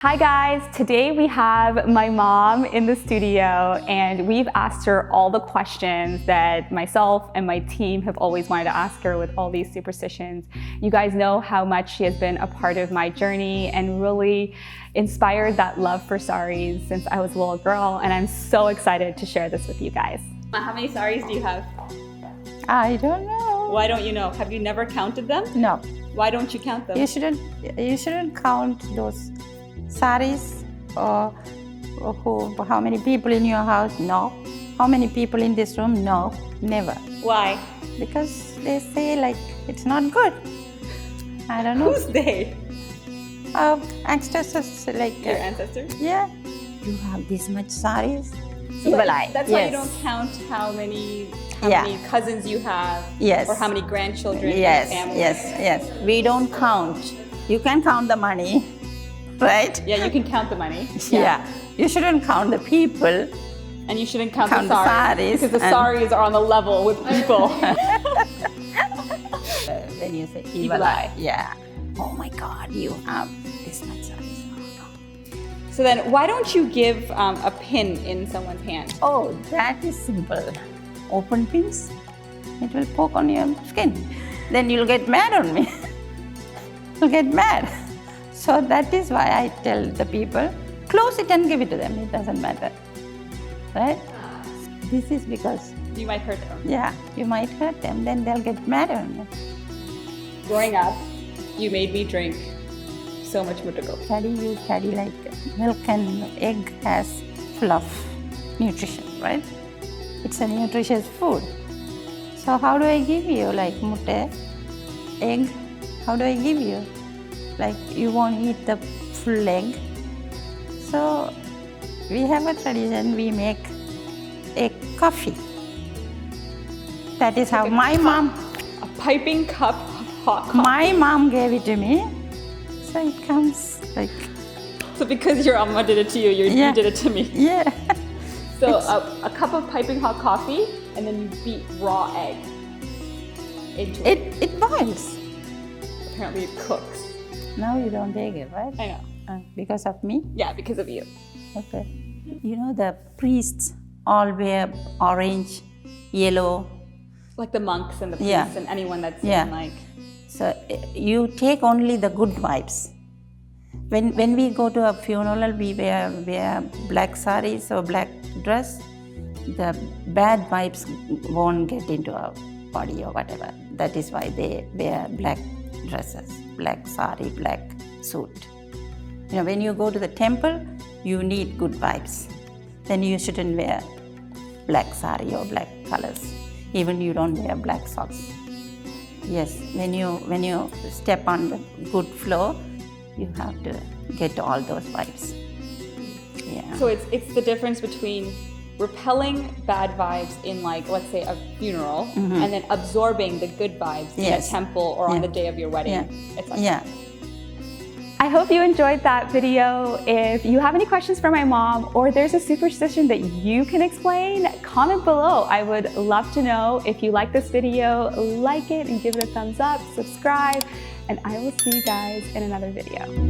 Hi guys, today we have my mom in the studio and we've asked her all the questions that myself and my team have always wanted to ask her with all these superstitions. You guys know how much she has been a part of my journey and really inspired that love for saris since I was a little girl, and I'm so excited to share this with you guys. How many saris do you have? I don't know. Why don't you know? Have you never counted them? No. Why don't you count them? You shouldn't count those saris or how many people in your house? No. How many people in this room? No. Never. Why? Because they say like it's not good. I don't know. Who's they? Ancestors like your ancestors? Yeah. You have this much saris. So that's why you don't count how many cousins you have, yes, or how many grandchildren yes, in your family. Yes. We don't count. You can count the money, right? Yeah, you can count the money. Yeah. You shouldn't count the people. And you shouldn't count the saris. Because the saris are on the level with people. When you say evil eye. Yeah. Oh my God, you have this much saris. So then, why don't you give a pin in someone's hand? Oh, that is simple. Open pins, it will poke on your skin. Then you'll get mad on me. You'll get mad. So that is why I tell the people, close it and give it to them. It doesn't matter, right? This is because you might hurt them. Yeah, you might hurt them. Then they'll get mad on you. Growing up, you made me drink so much muttigal. You carry like milk and egg has full of nutrition, right? It's a nutritious food. So how do I give you like mutte, egg? How do I give you? Like you won't eat the full egg. So we have a tradition, we make a coffee. That is how my mom... A piping cup of hot coffee. My mom gave it to me. So it comes like... So because your amma did it to you, you did it to me. Yeah. So a cup of piping hot coffee, and then you beat raw egg into it. It boils. Apparently it cooks. Now you don't take it, right? I know. Because of me? Yeah, because of you. Okay. You know the priests all wear orange, yellow. Like the monks and the priests and anyone that's in like... So you take only the good vibes. When we go to a funeral, we wear black saris or black dress. The bad vibes won't get into our body or whatever. That is why they wear black dresses, black sari, black suit. You know, when you go to the temple, you need good vibes. Then you shouldn't wear black sari or black colors. Even you don't wear black socks. Yes, when you step on the good floor, you have to get all those vibes. Yeah. So it's the difference between repelling bad vibes in, like, let's say a funeral, and then absorbing the good vibes in a temple or on the day of your wedding. Yeah. It's like I hope you enjoyed that video. If you have any questions for my mom, or there's a superstition that you can explain, comment below. I would love to know. If you like this video, like it and give it a thumbs up, subscribe, and I will see you guys in another video.